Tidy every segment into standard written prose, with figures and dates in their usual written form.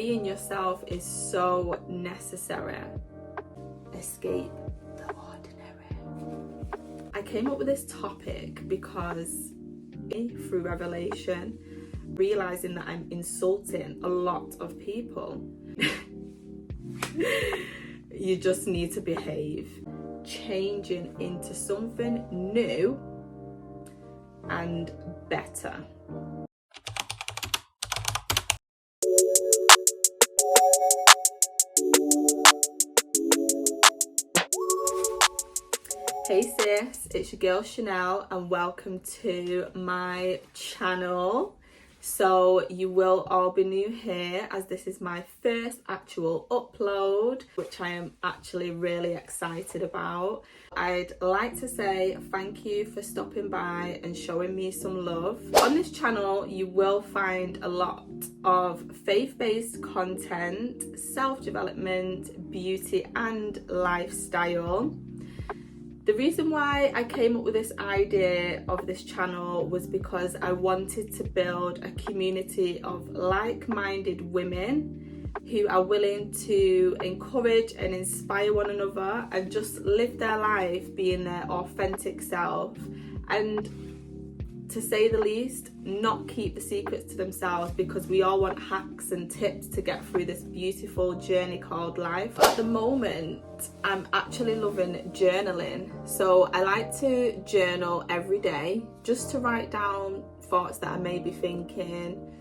being yourself is so necessary. Escape the ordinary. I came up with this topic because through revelation, realizing that I'm insulting a lot of people. You just need to behave. Changing into something new and better. Hey sis, it's your girl Chanel and welcome to my channel. So you will all be new here as this is my first actual upload, which I am actually really excited about. I'd like to say thank you for stopping by and showing me some love. On this channel you will find a lot of faith-based content, self-development, beauty and lifestyle. The reason why I came up with this idea of this channel was because I wanted to build a community of like-minded women who are willing to encourage and inspire one another and just live their life being their authentic self, and to say the least, not keep the secrets to themselves, because we all want hacks and tips to get through this beautiful journey called life. At the moment, I'm actually loving journaling. So I like to journal every day just to write down thoughts that I may be thinking,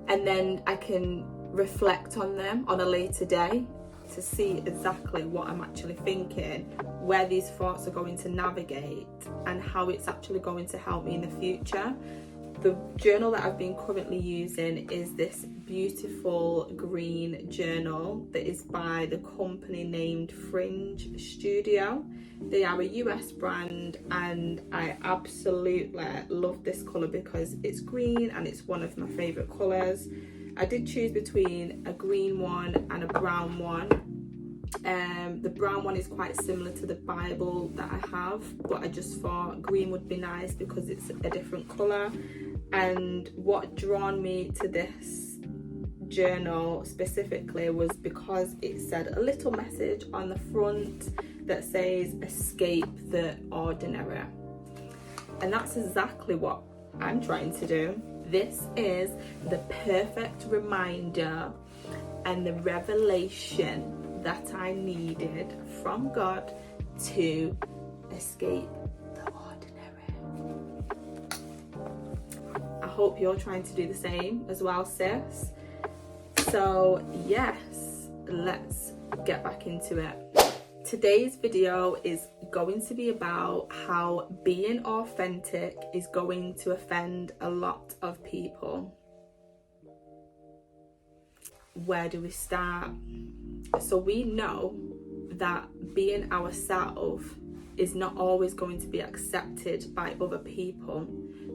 and then I can reflect on them on a later day to see exactly what I'm actually thinking, where these thoughts are going to navigate and how it's actually going to help me in the future. The journal that I've been currently using is this beautiful green journal that is by the company named Fringe Studio. They are a US brand and I absolutely love this colour because it's green and it's one of my favourite colours. I did choose between a green one and a brown one. The brown one is quite similar to the Bible that I have, but I just thought green would be nice because it's a different colour. And what drawn me to this journal specifically was because it said a little message on the front that says escape the ordinary, and that's exactly what I'm trying to do. This is the perfect reminder and the revelation that I needed from God to escape the ordinary. I hope you're trying to do the same as well, sis. So yes, let's get back into it. Today's video is going to be about how being authentic is going to offend a lot of people. Where do we start? So we know that being ourselves is not always going to be accepted by other people,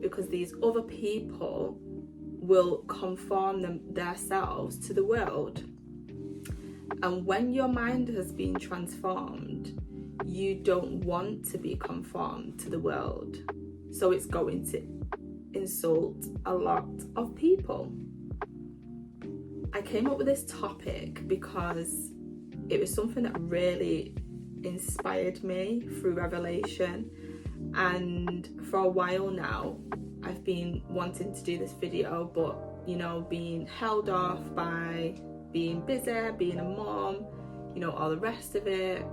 because these other people will conform themselves to the world. And when your mind has been transformed, you don't want to be conformed to the world. So it's going to insult a lot of people. I came up with this topic because it was something that really inspired me through revelation, and for a while now I've been wanting to do this video, but being held off by being busy, being a mom, all the rest of it,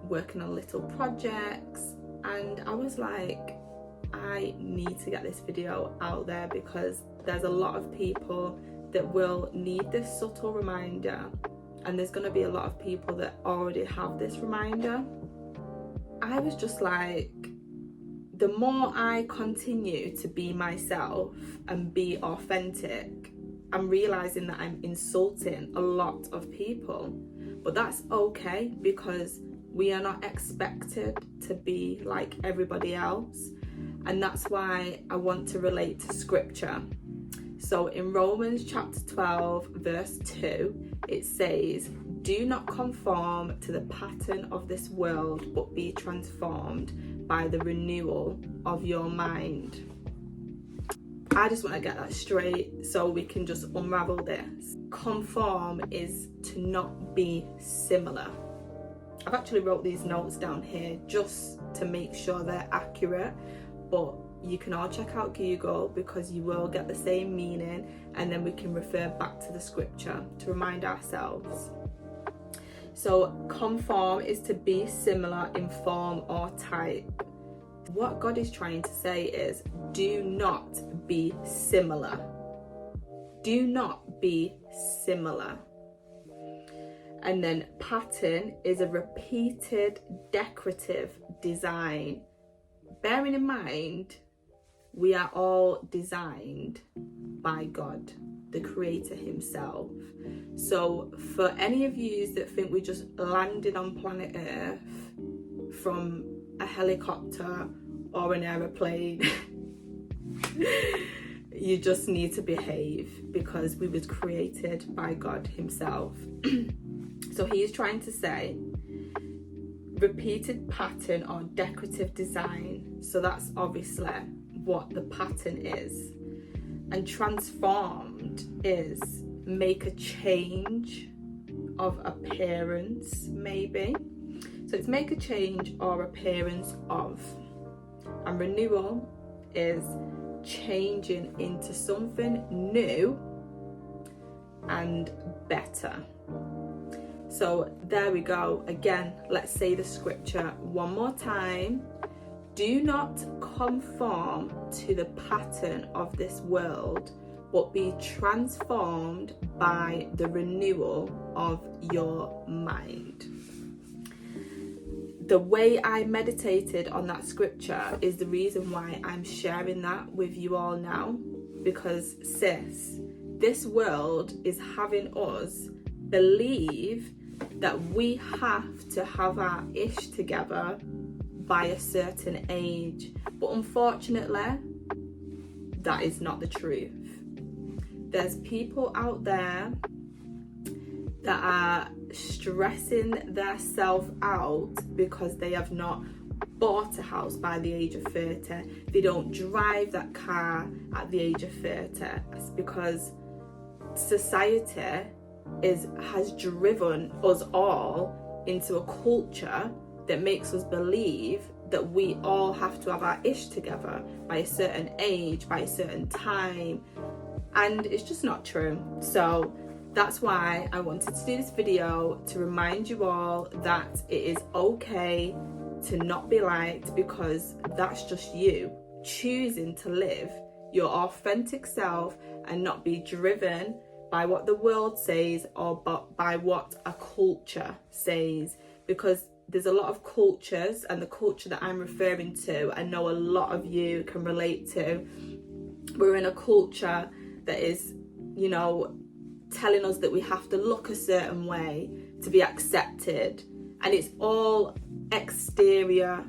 working on little projects. And I was like, I need to get this video out there because there's a lot of people that will need this subtle reminder, and there's going to be a lot of people that already have this reminder. I was just like, the more I continue to be myself and be authentic, I'm realizing that I'm insulting a lot of people. But that's okay, because we are not expected to be like everybody else. And that's why I want to relate to scripture. So in Romans chapter 12 verse 2, it says, "Do not conform to the pattern of this world, but be transformed by the renewal of your mind." I just want to get that straight so we can just unravel this. Conform is to not be similar. I've actually wrote these notes down here just to make sure they're accurate, but you can all check out Google because you will get the same meaning, and then we can refer back to the scripture to remind ourselves. So conform is to be similar in form or type. What God is trying to say is, do not be similar. Do not be similar. And then pattern is a repeated decorative design. Bearing in mind, we are all designed by God, the Creator Himself. So for any of you that think we just landed on planet Earth from a helicopter or an aeroplane, you just need to behave, because we was created by God Himself. So He is trying to say repeated pattern or decorative design. So that's obviously what the pattern is. And transformed is make a change of appearance, maybe. So it's make a change or appearance of. And renewal is changing into something new and better. So there we go. Again, let's say the scripture one more time. Do not conform to the pattern of this world, but be transformed by the renewal of your mind. The way I meditated on that scripture is the reason why I'm sharing that with you all now. Because sis, this world is having us believe that we have to have our ish together by a certain age, but unfortunately that is not the truth. There's people out there that are stressing themselves out because they have not bought a house by the age of 30. They don't drive that car at the age of 30. It's because society has driven us all into a culture that makes us believe that we all have to have our ish together by a certain age, by a certain time, and it's just not true. So that's why I wanted to do this video, to remind you all that it is okay to not be liked, because that's just you choosing to live your authentic self and not be driven by what the world says or by what a culture says. Because there's a lot of cultures, and the culture that I'm referring to, I know a lot of you can relate to. We're in a culture that is, you know, telling us that we have to look a certain way to be accepted, and it's all exterior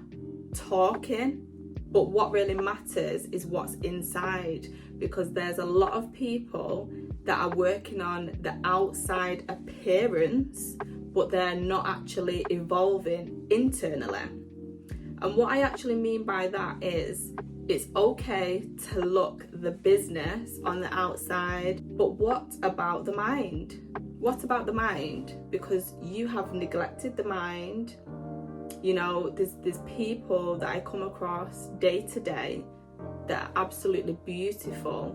talking, but what really matters is what's inside, because there's a lot of people that are working on the outside appearance, but they're not actually evolving internally. And what I actually mean by that is, it's okay to look the business on the outside, but what about the mind? What about the mind? Because you have neglected the mind. You know, there's people that I come across day to day that are absolutely beautiful,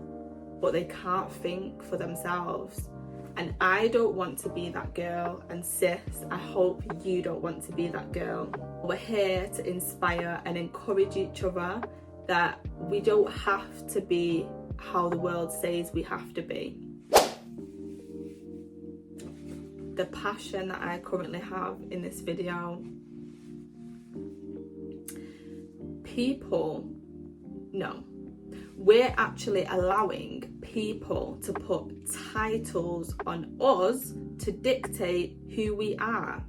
but they can't think for themselves. And I don't want to be that girl, and sis, I hope you don't want to be that girl. We're here to inspire and encourage each other that we don't have to be how the world says we have to be. The passion that I currently have in this video, we're actually allowing people to put titles on us to dictate who we are.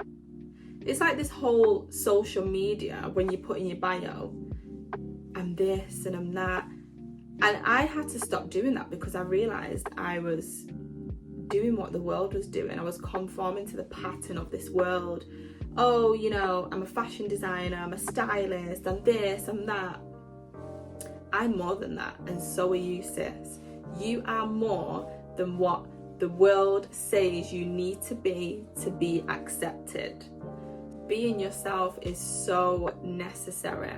It's like this whole social media, when you put in your bio, I'm this and I'm that. And I had to stop doing that because I realised I was doing what the world was doing. I was conforming to the pattern of this world. Oh, you know, I'm a fashion designer, I'm a stylist, I'm this, I'm that. I'm more than that, and so are you, sis. You are more than what the world says you need to be accepted. Being yourself is so necessary.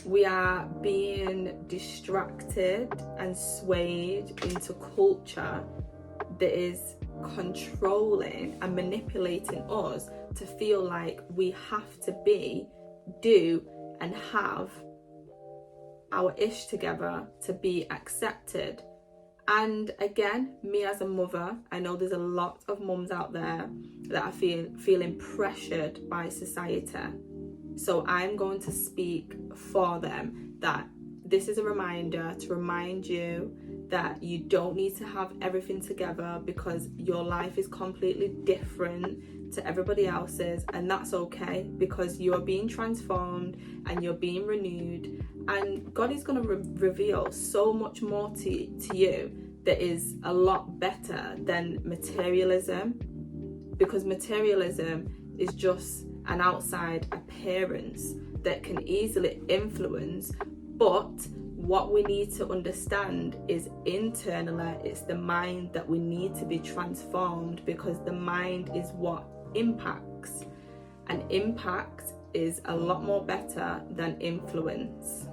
We are being distracted and swayed into culture that is controlling and manipulating us to feel like we have to be, do, and have our ish together to be accepted. And again, me as a mother, I know there's a lot of mums out there that are feeling pressured by society. So I'm going to speak for them, that this is a reminder to remind you that you don't need to have everything together, because your life is completely different to everybody else's, and that's okay, because you're being transformed and you're being renewed, and God is going to reveal so much more to you that is a lot better than materialism, because materialism is just an outside appearance that can easily influence. But what we need to understand is internally, it's the mind that we need to be transformed, because the mind is what impacts, and impact is a lot more better than influence.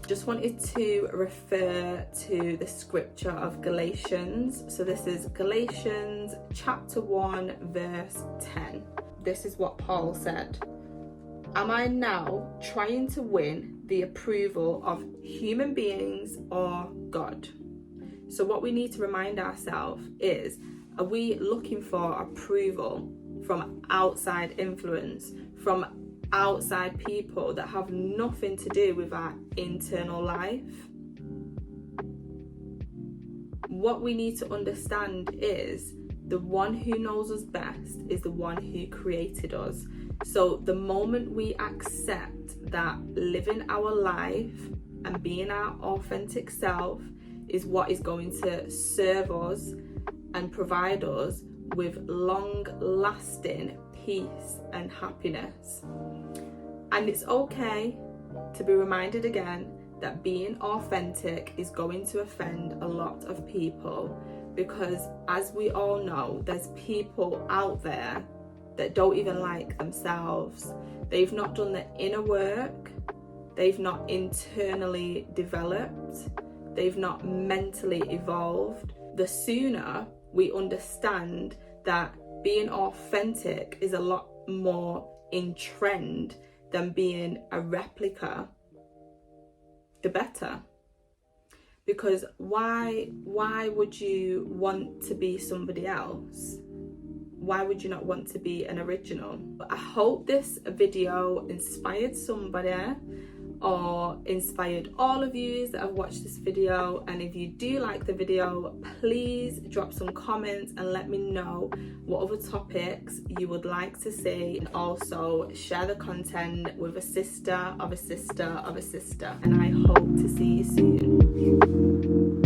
Just wanted to refer to the scripture of Galatians. So this is Galatians chapter 1 verse 10. This is what Paul said. Am I now trying to win the approval of human beings or God? So what we need to remind ourselves is, are we looking for approval from outside influence, from outside people that have nothing to do with our internal life? What we need to understand is the one who knows us best is the one who created us. So the moment we accept that living our life and being our authentic self is what is going to serve us and provide us with long-lasting peace and happiness. And it's okay to be reminded again that being authentic is going to offend a lot of people, because as we all know, there's people out there that don't even like themselves. They've not done the inner work, they've not internally developed, they've not mentally evolved. The sooner we understand that being authentic is a lot more in trend than being a replica, the better. Because why would you want to be somebody else? Why would you not want to be an original? I hope this video inspired somebody, or inspired all of you that have watched this video. And if you do like the video, please drop some comments and let me know what other topics you would like to see, and also share the content with a sister of a sister of a sister. And I hope to see you soon.